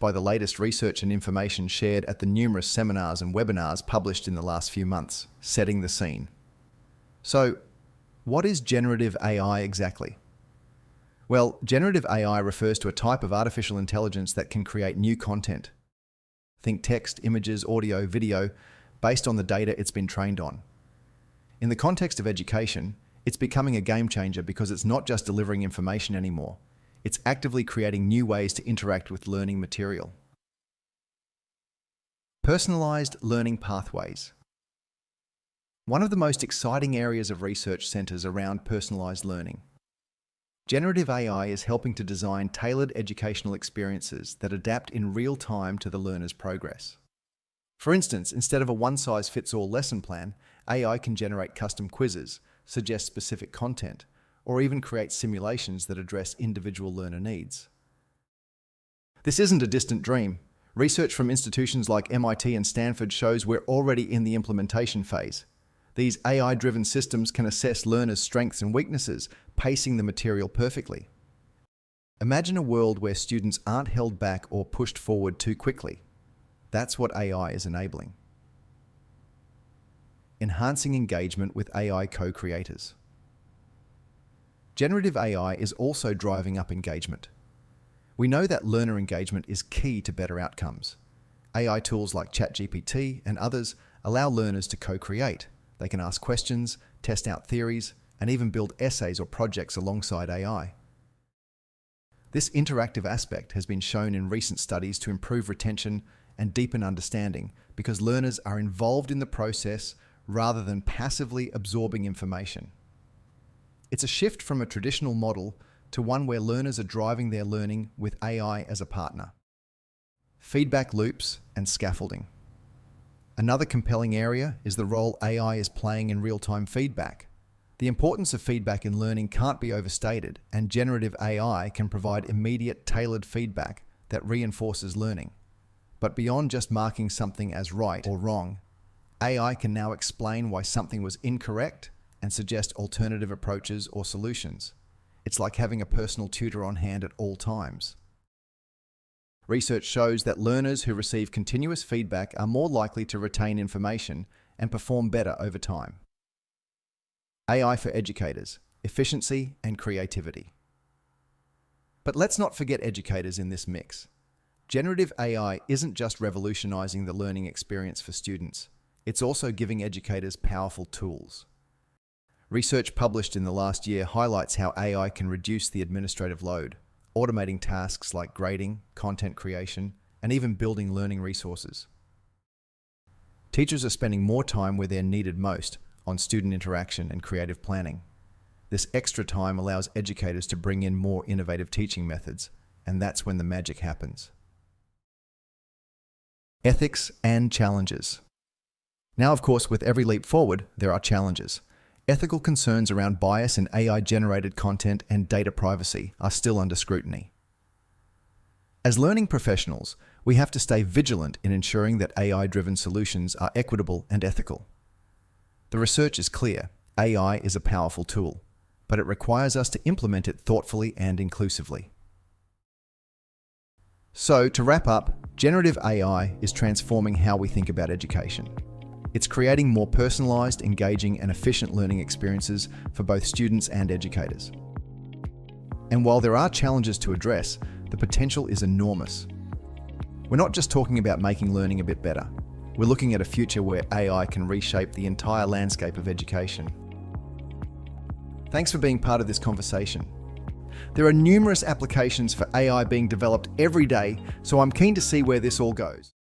by the latest research and information shared at the numerous seminars and webinars published in the last few months, setting the scene. So, what is generative AI exactly? Well, generative AI refers to a type of artificial intelligence that can create new content. Think text, images, audio, video, based on the data it's been trained on. In the context of education, it's becoming a game changer because it's not just delivering information anymore. It's actively creating new ways to interact with learning material. Personalized learning pathways. One of the most exciting areas of research centers around personalized learning. Generative AI is helping to design tailored educational experiences that adapt in real time to the learner's progress. For instance, instead of a one-size-fits-all lesson plan, AI can generate custom quizzes, suggest specific content, or even create simulations that address individual learner needs. This isn't a distant dream. Research from institutions like MIT and Stanford shows we're already in the implementation phase. These AI-driven systems can assess learners' strengths and weaknesses, pacing the material perfectly. Imagine a world where students aren't held back or pushed forward too quickly. That's what AI is enabling. Enhancing engagement with AI co-creators. Generative AI is also driving up engagement. We know that learner engagement is key to better outcomes. AI tools like ChatGPT and others allow learners to co-create. They can ask questions, test out theories, and even build essays or projects alongside AI. This interactive aspect has been shown in recent studies to improve retention and deepen understanding because learners are involved in the process rather than passively absorbing information. It's a shift from a traditional model to one where learners are driving their learning with AI as a partner. Feedback loops and scaffolding. Another compelling area is the role AI is playing in real-time feedback. The importance of feedback in learning can't be overstated, and generative AI can provide immediate, tailored feedback that reinforces learning. But beyond just marking something as right or wrong, AI can now explain why something was incorrect and suggest alternative approaches or solutions. It's like having a personal tutor on hand at all times. Research shows that learners who receive continuous feedback are more likely to retain information and perform better over time. AI for educators, efficiency and creativity. But let's not forget educators in this mix. Generative AI isn't just revolutionizing the learning experience for students, it's also giving educators powerful tools. Research published in the last year highlights how AI can reduce the administrative load, automating tasks like grading, content creation, and even building learning resources. Teachers are spending more time where they're needed most, on student interaction and creative planning. This extra time allows educators to bring in more innovative teaching methods, and that's when the magic happens. Ethics and challenges. Now, of course, with every leap forward, there are challenges. Ethical concerns around bias in AI-generated content and data privacy are still under scrutiny. As learning professionals, we have to stay vigilant in ensuring that AI-driven solutions are equitable and ethical. The research is clear. AI is a powerful tool, but it requires us to implement it thoughtfully and inclusively. So, to wrap up, generative AI is transforming how we think about education. It's creating more personalized, engaging, and efficient learning experiences for both students and educators. And while there are challenges to address, the potential is enormous. We're not just talking about making learning a bit better. We're looking at a future where AI can reshape the entire landscape of education. Thanks for being part of this conversation. There are numerous applications for AI being developed every day, so I'm keen to see where this all goes.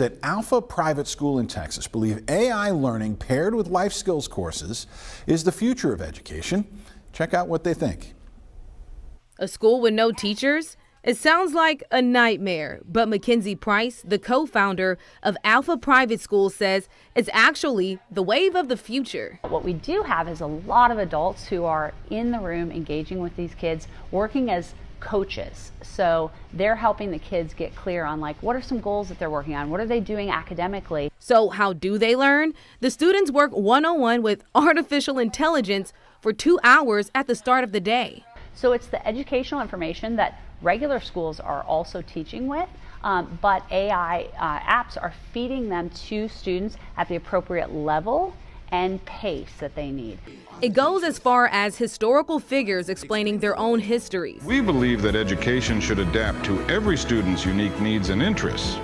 educators at Alpha Private School in Texas believe AI learning paired with life skills courses is the future of education. Check out what they think. A school with no teachers? It sounds like a nightmare, but Mackenzie Price, the co-founder of Alpha Private School, says it's actually the wave of the future. What we do have is a lot of adults who are in the room engaging with these kids, working as coaches. So they're helping the kids get clear on what are some goals that they're working on? What are they doing academically? So how do they learn? The students work one-on-one with artificial intelligence for 2 hours at the start of the day. So it's the educational information that regular schools are also teaching with, but AI apps are feeding them to students at the appropriate level and pace that they need. It goes as far as historical figures explaining their own histories. We believe that education should adapt to every student's unique needs and interests.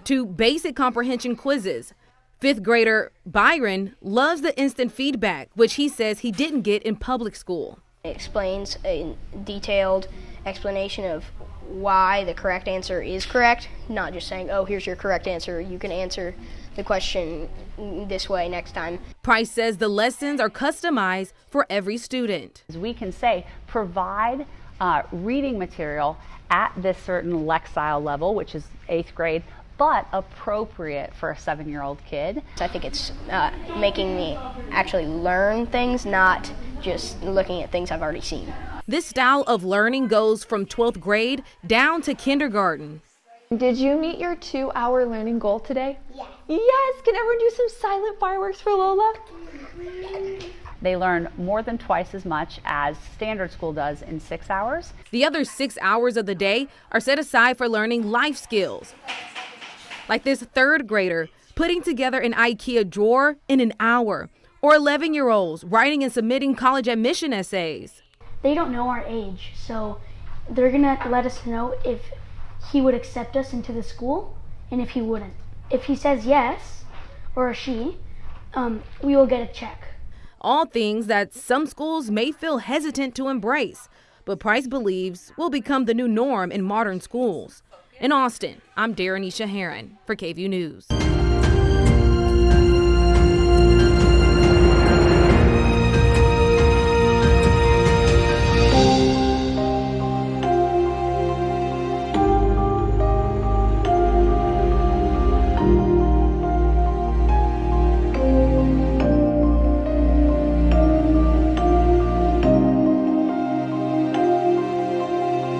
To basic comprehension quizzes. 5th grader Byron loves the instant feedback, which he says he didn't get in public school. It explains a detailed explanation of why the correct answer is correct, not just saying, oh, here's your correct answer. You can answer the question this way next time. Price says the lessons are customized for every student. We can say provide reading material at this certain Lexile level, which is 8th grade, but appropriate for a 7-year-old kid. So I think it's making me actually learn things, not just looking at things I've already seen. This style of learning goes from 12th grade down to kindergarten. Did you meet your 2-hour learning goal today? Yeah. Yes, can everyone do some silent fireworks for Lola? They learn more than twice as much as standard school does in 6 hours. The other 6 hours of the day are set aside for learning life skills. Like this 3rd grader putting together an IKEA drawer in an hour, or 11-year-olds writing and submitting college admission essays. They don't know our age, so they're gonna let us know if he would accept us into the school and if he wouldn't. If he says yes, or she, we will get a check. All things that some schools may feel hesitant to embrace, but Price believes will become the new norm in modern schools. In Austin, I'm Darrenisha Heron for KVUE News.